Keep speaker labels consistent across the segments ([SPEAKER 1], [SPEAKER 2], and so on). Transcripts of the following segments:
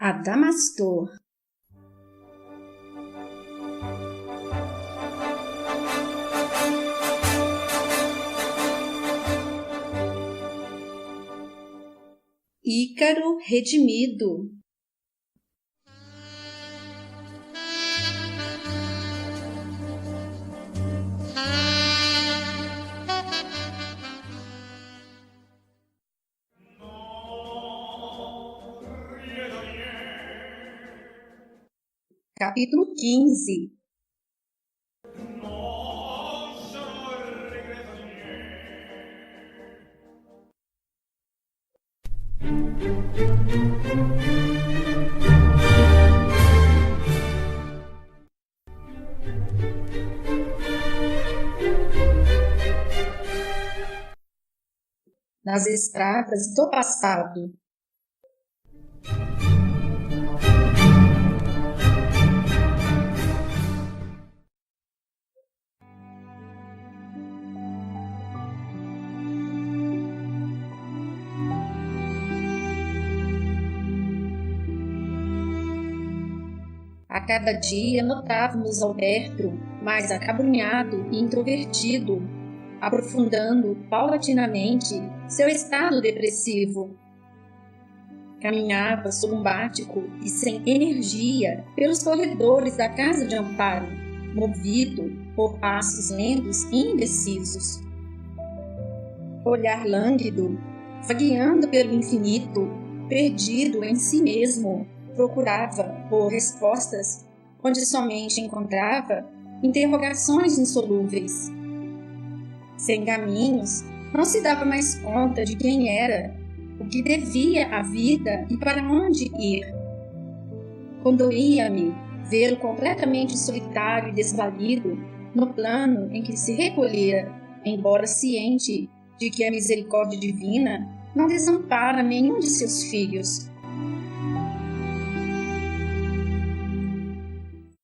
[SPEAKER 1] Adamastor. Ícaro redimido. Capítulo 15. Nas estradas do passado. A cada dia notávamos Alberto mais acabrunhado e introvertido, aprofundando paulatinamente seu estado depressivo. Caminhava sorumbático e sem energia pelos corredores da casa de amparo, movido por passos lentos e indecisos. Olhar lânguido, vagueando pelo infinito, perdido em si mesmo, procurava por respostas onde somente encontrava interrogações insolúveis. Sem caminhos, não se dava mais conta de quem era, o que devia à vida e para onde ir. Condoía-me vê-lo completamente solitário e desvalido no plano em que se recolhera, embora ciente de que a misericórdia divina não desampara nenhum de seus filhos.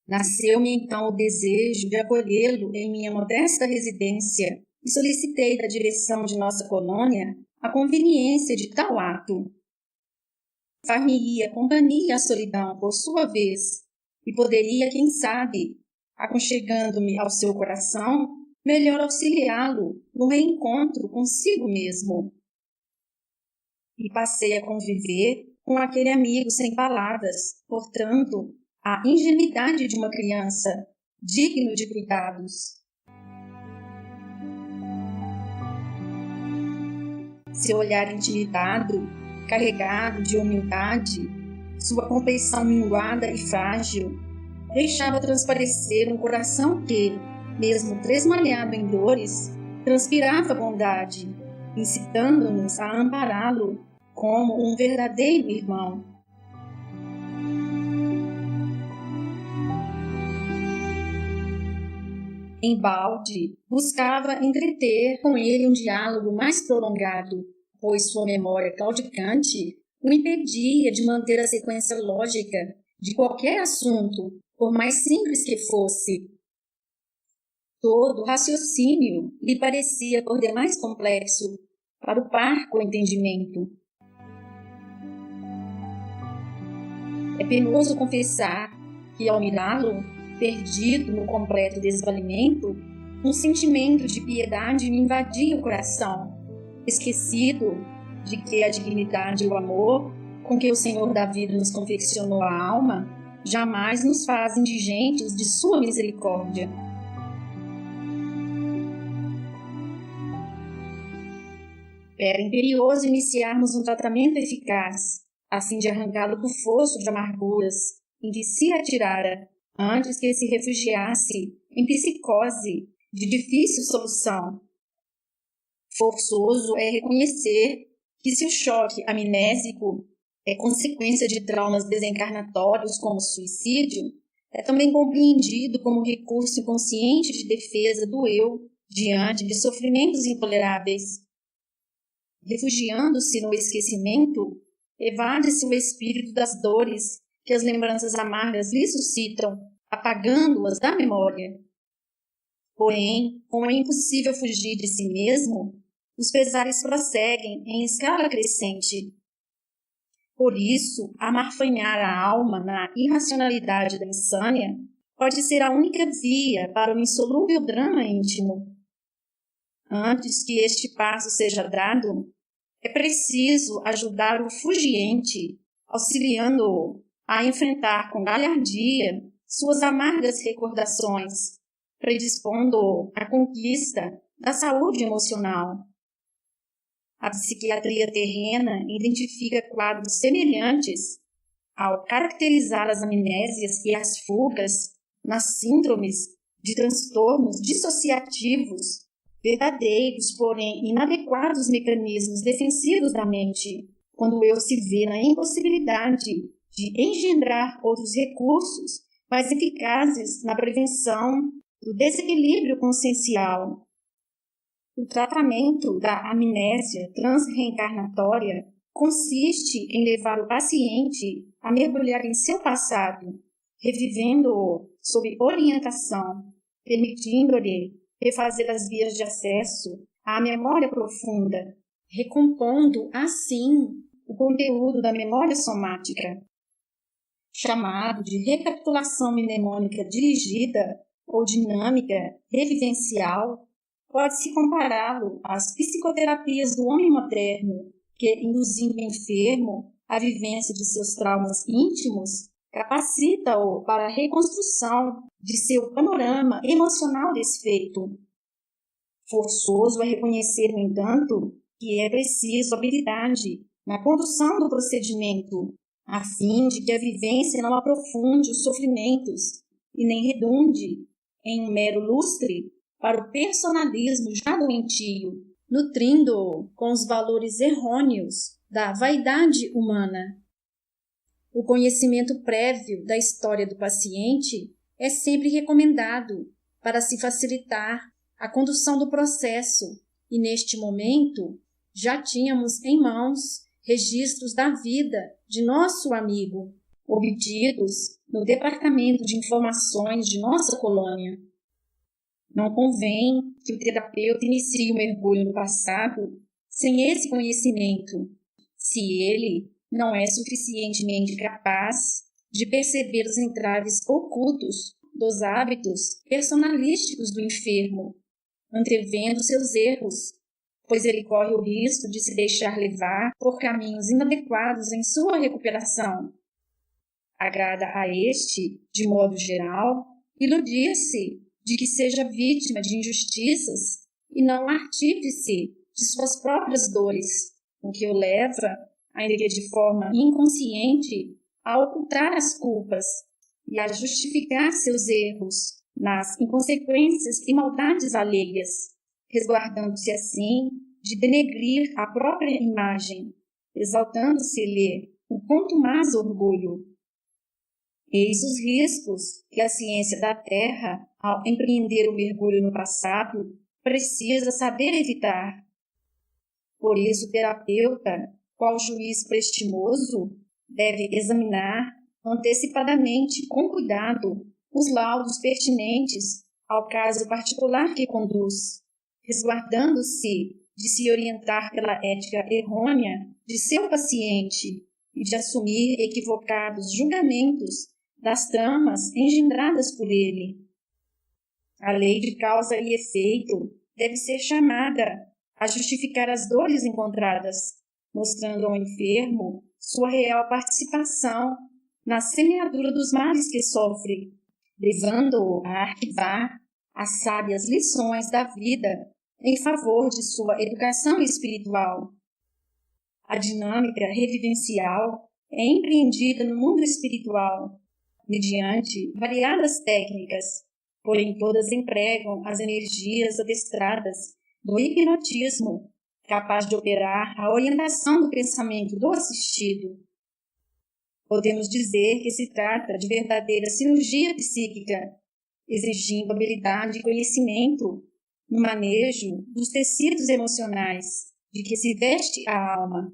[SPEAKER 1] Nasceu-me então o desejo de acolhê-lo em minha modesta residência e solicitei da direção de nossa colônia a conveniência de tal ato. Far-me-ia companhia à solidão por sua vez, e poderia, quem sabe, aconchegando-me ao seu coração, melhor auxiliá-lo no reencontro consigo mesmo. E passei a conviver com aquele amigo sem palavras, portanto, a ingenuidade de uma criança, digno de cuidados. Seu olhar intimidado, carregado de humildade, sua compleição minguada e frágil, deixava transparecer um coração que, mesmo tresmalhado em dores, transpirava bondade, incitando-nos a ampará-lo como um verdadeiro irmão. Embalde, buscava entreter com ele um diálogo mais prolongado, pois sua memória claudicante o impedia de manter a sequência lógica de qualquer assunto, por mais simples que fosse. Todo raciocínio lhe parecia por demais complexo para o parco entendimento. É penoso confessar que, ao mirá-lo, perdido no completo desvalimento, um sentimento de piedade me invadia o coração, esquecido de que a dignidade e o amor com que o Senhor da vida nos confeccionou a alma jamais nos fazem indigentes de sua misericórdia. Era imperioso iniciarmos um tratamento eficaz, a fim de arrancá-lo do fosso de amarguras em que se atirara, antes que se refugiasse em psicose de difícil solução. Forçoso é reconhecer que, se o choque amnésico é consequência de traumas desencarnatórios como o suicídio, é também compreendido como recurso inconsciente de defesa do eu diante de sofrimentos intoleráveis. Refugiando-se no esquecimento, evade-se o espírito das dores que as lembranças amargas lhe suscitam, apagando-as da memória. Porém, como é impossível fugir de si mesmo, os pesares prosseguem em escala crescente. Por isso, amarfanhar a alma na irracionalidade da insânia pode ser a única via para o insolúvel drama íntimo. Antes que este passo seja dado, é preciso ajudar o fugiente, auxiliando-o a enfrentar com galhardia suas amargas recordações, predispondo-o à conquista da saúde emocional. A psiquiatria terrena identifica quadros semelhantes ao caracterizar as amnésias e as fugas nas síndromes de transtornos dissociativos, verdadeiros, porém inadequados mecanismos defensivos da mente, quando o eu se vê na impossibilidade de engendrar outros recursos mais eficazes na prevenção do desequilíbrio consciencial. O tratamento da amnésia transreencarnatória consiste em levar o paciente a mergulhar em seu passado, revivendo-o sob orientação, permitindo-lhe refazer as vias de acesso à memória profunda, recompondo, assim, o conteúdo da memória somática. Chamado de recapitulação mnemônica dirigida ou dinâmica revivencial, pode-se compará-lo às psicoterapias do homem moderno, que, induzindo o enfermo à vivência de seus traumas íntimos, capacita-o para a reconstrução de seu panorama emocional desfeito. Forçoso é reconhecer, no entanto, que é preciso habilidade na condução do procedimento, a fim de que a vivência não aprofunde os sofrimentos e nem redunde em um mero lustre para o personalismo já doentio, nutrindo-o com os valores errôneos da vaidade humana. O conhecimento prévio da história do paciente é sempre recomendado para se facilitar a condução do processo e, neste momento, já tínhamos em mãos registros da vida de nosso amigo, obtidos no Departamento de Informações de nossa colônia. Não convém que o terapeuta inicie o mergulho no passado sem esse conhecimento, se ele não é suficientemente capaz de perceber os entraves ocultos dos hábitos personalísticos do enfermo, antevendo seus erros, pois ele corre o risco de se deixar levar por caminhos inadequados em sua recuperação. Agrada a este, de modo geral, iludir-se de que seja vítima de injustiças e não artífice de suas próprias dores, o que o leva, ainda que de forma inconsciente, a ocultar as culpas e a justificar seus erros nas inconsequências e maldades alheias, resguardando-se assim de denegrir a própria imagem, exaltando-se-lhe o quanto mais orgulho. Eis os riscos que a ciência da Terra, ao empreender o mergulho no passado, precisa saber evitar. Por isso, o terapeuta, qual juiz prestimoso, deve examinar antecipadamente, com cuidado, os laudos pertinentes ao caso particular que conduz, resguardando-se de se orientar pela ética errônea de seu paciente e de assumir equivocados julgamentos das tramas engendradas por ele. A lei de causa e efeito deve ser chamada a justificar as dores encontradas, mostrando ao enfermo sua real participação na semeadura dos males que sofre, levando-o a arquivar as sábias lições da vida em favor de sua educação espiritual. A dinâmica revivencial é empreendida no mundo espiritual, mediante variadas técnicas, porém todas empregam as energias adestradas do hipnotismo, capaz de operar a orientação do pensamento do assistido. Podemos dizer que se trata de verdadeira cirurgia psíquica, exigindo habilidade e conhecimento no manejo dos tecidos emocionais de que se veste a alma.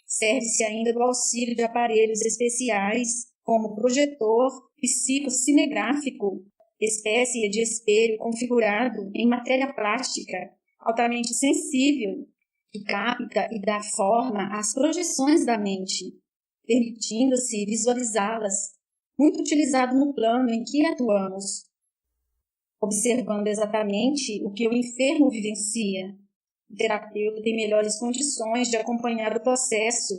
[SPEAKER 1] Serve-se ainda do auxílio de aparelhos especiais, como projetor psicocinegráfico, espécie de espelho configurado em matéria plástica altamente sensível, que capta e dá forma às projeções da mente, permitindo-se visualizá-las, muito utilizado no plano em que atuamos, observando exatamente o que o enfermo vivencia. O terapeuta tem melhores condições de acompanhar o processo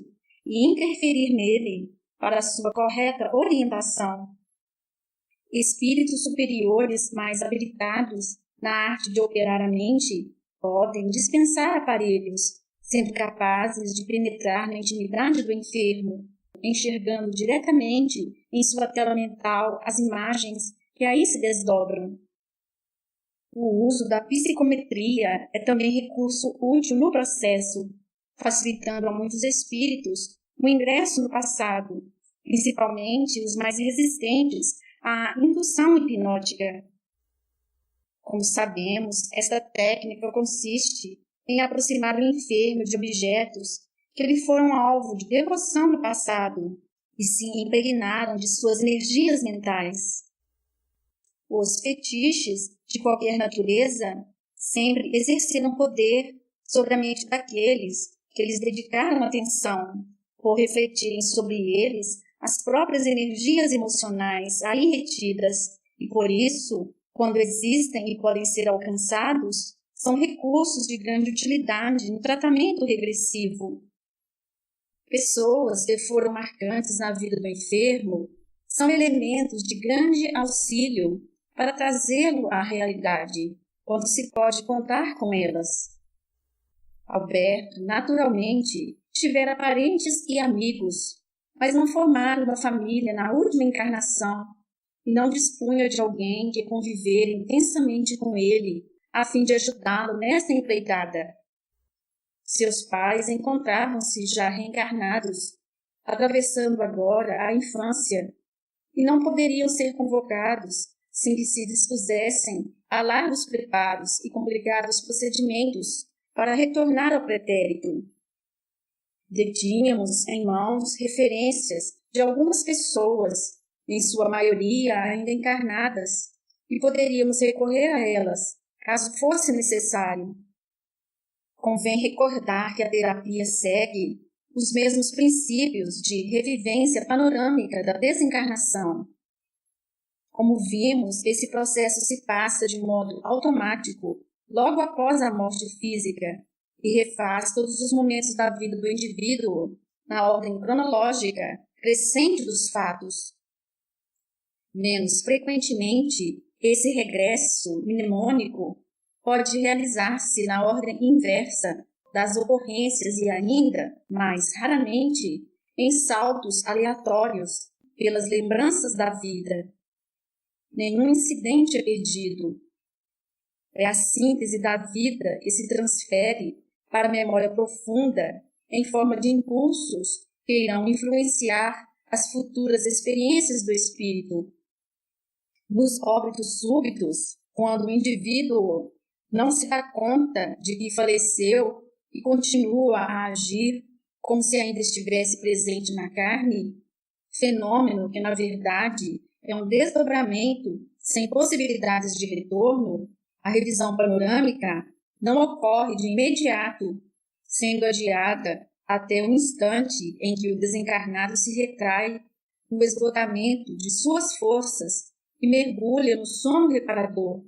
[SPEAKER 1] e interferir nele para a sua correta orientação. Espíritos superiores mais habilitados na arte de operar a mente podem dispensar aparelhos, sendo capazes de penetrar na intimidade do enfermo, enxergando diretamente em sua tela mental as imagens que aí se desdobram. O uso da psicometria é também recurso útil no processo, facilitando a muitos espíritos o ingresso no passado, principalmente os mais resistentes à indução hipnótica. Como sabemos, esta técnica consiste em aproximar o enfermo de objetos que lhe foram alvo de devoção no passado e se impregnaram de suas energias mentais. Os fetiches, de qualquer natureza, sempre exerceram poder sobre a mente daqueles que lhes dedicaram atenção, por refletirem sobre eles as próprias energias emocionais aí retidas, e por isso, quando existem e podem ser alcançados, são recursos de grande utilidade no tratamento regressivo. Pessoas que foram marcantes na vida do enfermo são elementos de grande auxílio para trazê-lo à realidade, quando se pode contar com elas. Alberto, naturalmente, tivera parentes e amigos, mas não formara uma família na última encarnação e não dispunha de alguém que convivera intensamente com ele, a fim de ajudá-lo nesta empreitada. Seus pais encontravam-se já reencarnados, atravessando agora a infância, e não poderiam ser convocados sem que se dispusessem a largos preparos e complicados procedimentos para retornar ao pretérito. Detínhamos em mãos referências de algumas pessoas, em sua maioria ainda encarnadas, e poderíamos recorrer a elas, caso fosse necessário. Convém recordar que a terapia segue os mesmos princípios de revivência panorâmica da desencarnação. Como vimos, esse processo se passa de modo automático logo após a morte física e refaz todos os momentos da vida do indivíduo na ordem cronológica crescente dos fatos. Menos frequentemente, esse regresso mnemônico pode realizar-se na ordem inversa das ocorrências e ainda, mais raramente, em saltos aleatórios pelas lembranças da vida. Nenhum incidente é perdido. É a síntese da vida que se transfere para a memória profunda em forma de impulsos que irão influenciar as futuras experiências do espírito. Nos óbitos súbitos, quando o indivíduo não se dá conta de que faleceu e continua a agir como se ainda estivesse presente na carne, fenômeno que, na verdade, é um desdobramento sem possibilidades de retorno, a revisão panorâmica não ocorre de imediato, sendo adiada até o instante em que o desencarnado se retrai no esgotamento de suas forças e mergulha no sono reparador.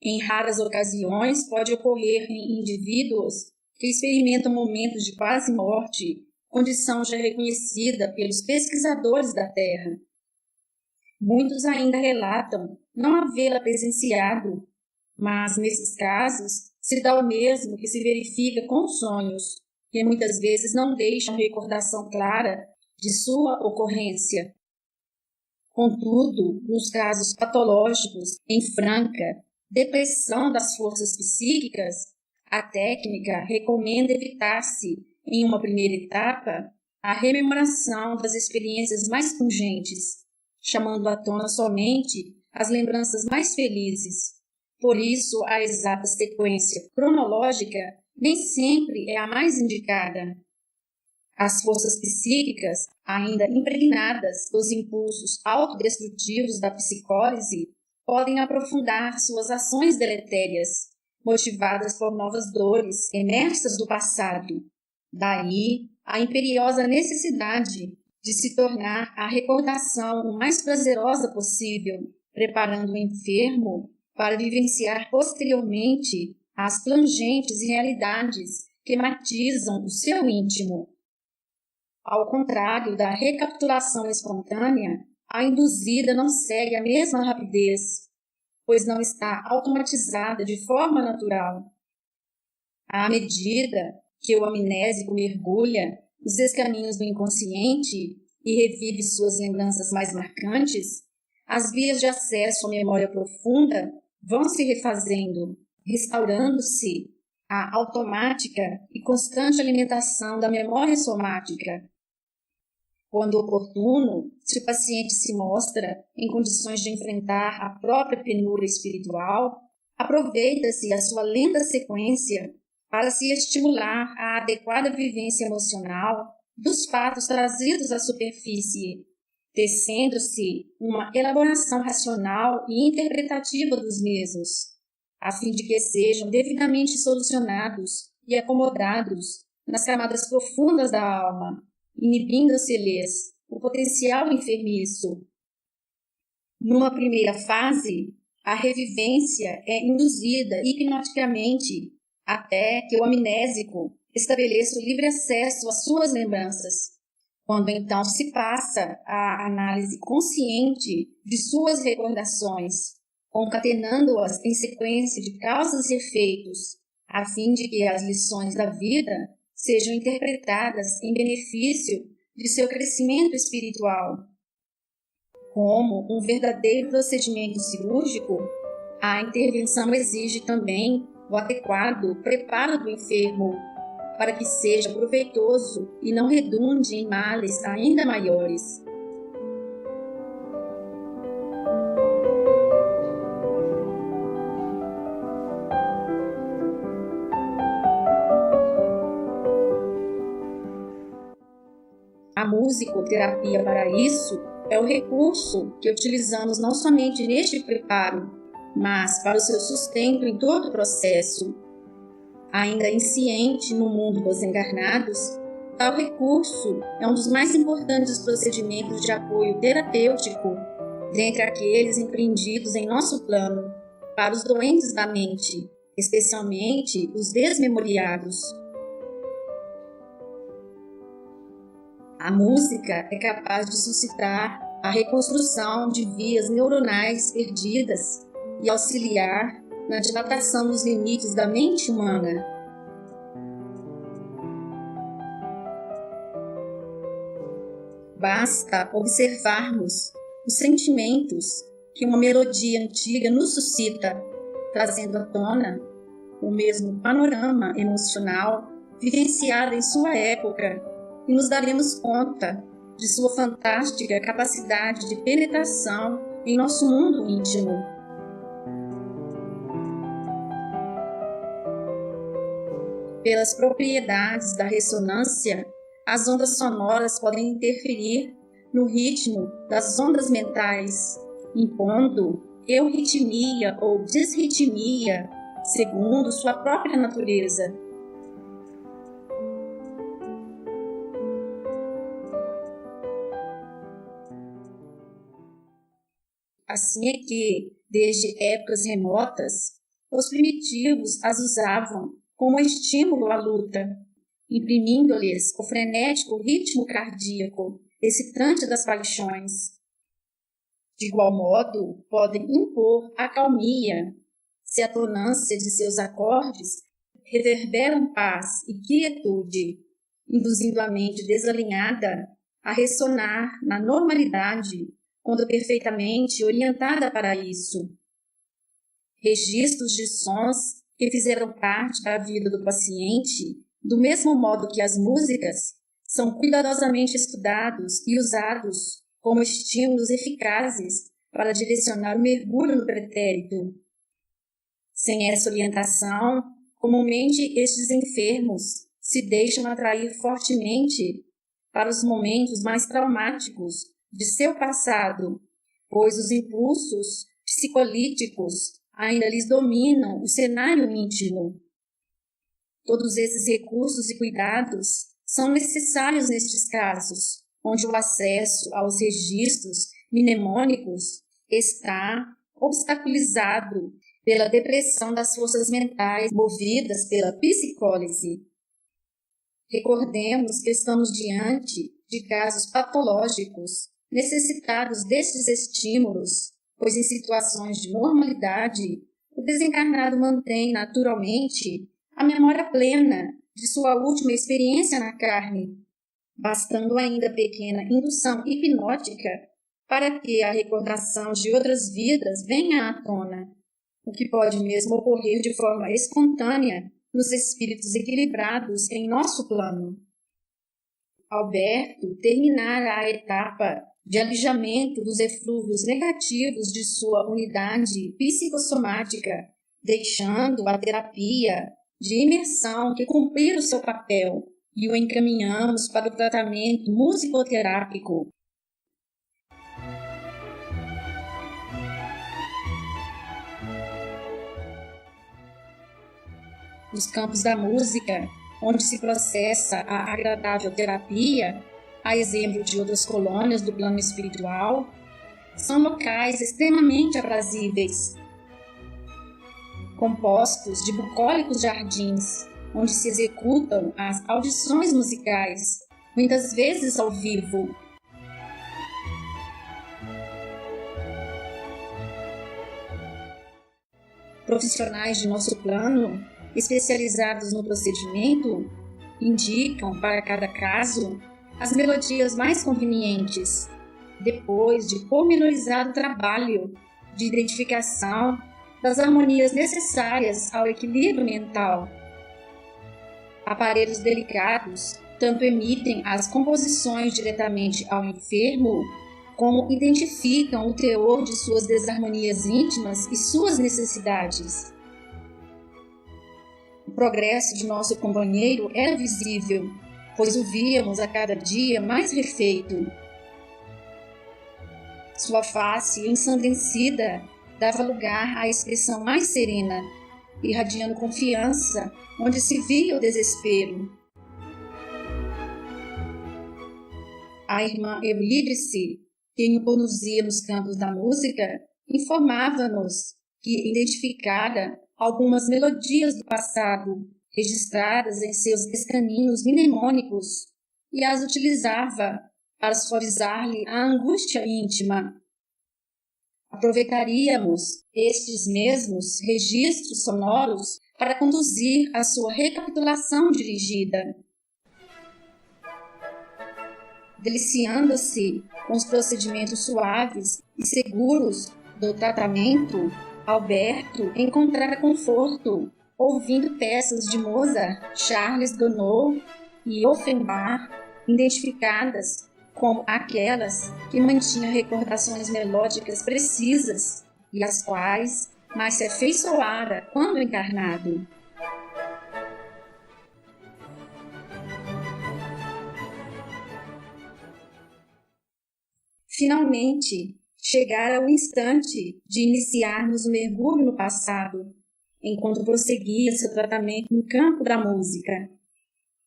[SPEAKER 1] Em raras ocasiões, pode ocorrer em indivíduos que experimentam momentos de quase morte, condição já reconhecida pelos pesquisadores da Terra. Muitos ainda relatam não havê-la presenciado, mas, nesses casos, se dá o mesmo que se verifica com os sonhos, que muitas vezes não deixam recordação clara de sua ocorrência. Contudo, nos casos patológicos, em franca depressão das forças psíquicas, a técnica recomenda evitar-se, em uma primeira etapa, a rememoração das experiências mais pungentes, chamando à tona somente as lembranças mais felizes. Por isso, a exata sequência cronológica nem sempre é a mais indicada. As forças psíquicas, ainda impregnadas dos impulsos autodestrutivos da psicólise, podem aprofundar suas ações deletérias, motivadas por novas dores emersas do passado. Daí a imperiosa necessidade de se tornar a recordação o mais prazerosa possível, preparando o enfermo para vivenciar posteriormente as plangentes realidades que matizam o seu íntimo. Ao contrário da recapitulação espontânea, a induzida não segue a mesma rapidez, pois não está automatizada de forma natural. À medida que o amnésico mergulha nos escaninhos do inconsciente e revive suas lembranças mais marcantes, as vias de acesso à memória profunda vão se refazendo, restaurando-se a automática e constante alimentação da memória somática. Quando oportuno, se o paciente se mostra em condições de enfrentar a própria penúria espiritual, aproveita-se a sua lenta sequência para se estimular a adequada vivência emocional dos fatos trazidos à superfície, tecendo-se uma elaboração racional e interpretativa dos mesmos, a fim de que sejam devidamente solucionados e acomodados nas camadas profundas da alma, inibindo-se-lhes o potencial enfermiço. Numa primeira fase, a revivência é induzida hipnoticamente até que o amnésico estabeleça o livre acesso às suas lembranças. Quando então se passa à análise consciente de suas recordações, concatenando-as em sequência de causas e efeitos, a fim de que as lições da vida sejam interpretadas em benefício de seu crescimento espiritual. Como um verdadeiro procedimento cirúrgico, a intervenção exige também o adequado preparo do enfermo, para que seja proveitoso e não redunde em males ainda maiores. A musicoterapia para isso é o recurso que utilizamos não somente neste preparo, mas para o seu sustento em todo o processo. Ainda insciente no mundo dos encarnados, tal recurso é um dos mais importantes procedimentos de apoio terapêutico dentre aqueles empreendidos em nosso plano para os doentes da mente, especialmente os desmemoriados. A música é capaz de suscitar a reconstrução de vias neuronais perdidas e auxiliar na dilatação dos limites da mente humana. Basta observarmos os sentimentos que uma melodia antiga nos suscita, trazendo à tona o mesmo panorama emocional vivenciado em sua época, e nos daremos conta de sua fantástica capacidade de penetração em nosso mundo íntimo. Pelas propriedades da ressonância, as ondas sonoras podem interferir no ritmo das ondas mentais, impondo euritmia ou disritmia, segundo sua própria natureza. Assim é que, desde épocas remotas, os primitivos as usavam como estímulo à luta, imprimindo-lhes o frenético ritmo cardíaco, excitante das paixões. De igual modo, podem impor a calmia, se a tonância de seus acordes reverberam paz e quietude, induzindo a mente desalinhada a ressonar na normalidade, quando perfeitamente orientada para isso. Registros de sons que fizeram parte da vida do paciente, do mesmo modo que as músicas, são cuidadosamente estudados e usados como estímulos eficazes para direcionar o mergulho no pretérito. Sem essa orientação, comumente estes enfermos se deixam atrair fortemente para os momentos mais traumáticos de seu passado, pois os impulsos psicolíticos ainda lhes dominam o cenário íntimo. Todos esses recursos e cuidados são necessários nestes casos, onde o acesso aos registros mnemônicos está obstaculizado pela depressão das forças mentais movidas pela psicólise. Recordemos que estamos diante de casos patológicos necessitados destes estímulos, pois em situações de normalidade, o desencarnado mantém naturalmente a memória plena de sua última experiência na carne, bastando ainda pequena indução hipnótica para que a recordação de outras vidas venha à tona, o que pode mesmo ocorrer de forma espontânea nos espíritos equilibrados em nosso plano. Alberto terminara a etapa de alijamento dos eflúvios negativos de sua unidade psicossomática, deixando a terapia de imersão que cumprir o seu papel, e o encaminhamos para o tratamento musicoterápico. Os campos da música, onde se processa a agradável terapia, a exemplo de outras colônias do plano espiritual, são locais extremamente aprazíveis, compostos de bucólicos jardins, onde se executam as audições musicais, muitas vezes ao vivo. Profissionais de nosso plano, especializados no procedimento, indicam para cada caso as melodias mais convenientes, depois de pormenorizado trabalho de identificação das harmonias necessárias ao equilíbrio mental. Aparelhos delicados tanto emitem as composições diretamente ao enfermo, como identificam o teor de suas desarmonias íntimas e suas necessidades. O progresso de nosso companheiro era visível, pois o víamos a cada dia mais refeito. Sua face ensandecida dava lugar à expressão mais serena, irradiando confiança onde se via o desespero. A irmã Eurídice, que o conduzia nos campos da música, informava-nos que identificara algumas melodias do passado, registradas em seus escaninhos mnemônicos, e as utilizava para suavizar-lhe a angústia íntima. Aproveitaríamos estes mesmos registros sonoros para conduzir a sua recapitulação dirigida. Deliciando-se com os procedimentos suaves e seguros do tratamento, Alberto encontrara conforto ouvindo peças de Mozart, Charles Gounod e Offenbach, identificadas como aquelas que mantinham recordações melódicas precisas e as quais mais se afeiçoara quando encarnado. Finalmente, chegara o instante de iniciarmos o mergulho no passado, enquanto prosseguia seu tratamento no campo da música.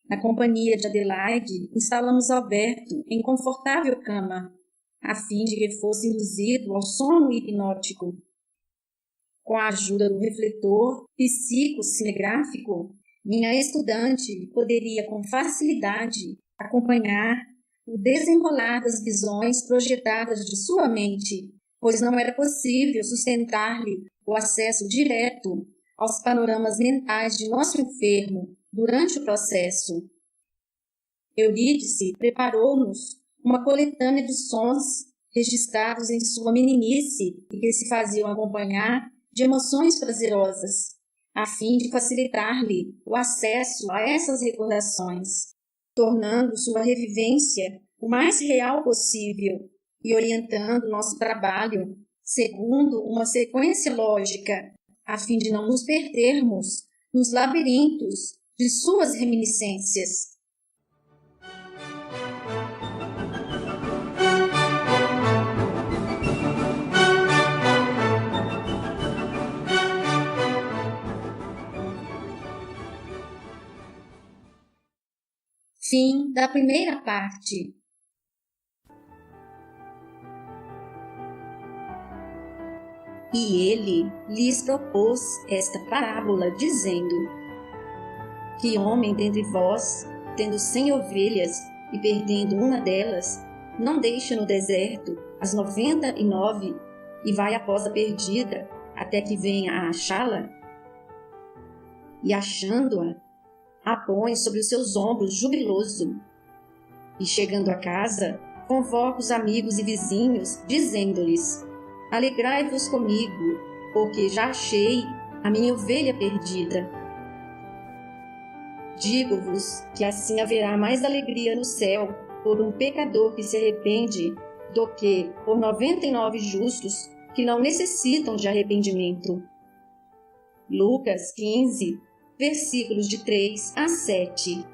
[SPEAKER 1] Na companhia de Adelaide, instalamos Alberto em confortável cama, a fim de que fosse induzido ao sono hipnótico. Com a ajuda do refletor psicocinegráfico, minha estudante poderia com facilidade acompanhar o desenrolar das visões projetadas de sua mente, pois não era possível sustentar-lhe o acesso direto aos panoramas mentais de nosso enfermo durante o processo. Eurídice preparou-nos uma coletânea de sons registrados em sua meninice e que se faziam acompanhar de emoções prazerosas, a fim de facilitar-lhe o acesso a essas recordações, tornando sua revivência o mais real possível e orientando nosso trabalho segundo uma sequência lógica, a fim de não nos perdermos nos labirintos de suas reminiscências. Fim da primeira parte. E ele lhes propôs esta parábola, dizendo: Que homem dentre vós, tendo 100 ovelhas e perdendo uma delas, não deixa no deserto as 99 e vai após a perdida, até que venha a achá-la? E achando-a, a põe sobre os seus ombros jubiloso. E chegando a casa, convoca os amigos e vizinhos, dizendo-lhes: Alegrai-vos comigo, porque já achei a minha ovelha perdida. Digo-vos que assim haverá mais alegria no céu por um pecador que se arrepende do que por 99 justos que não necessitam de arrependimento. Lucas 15, versículos de 3 a 7.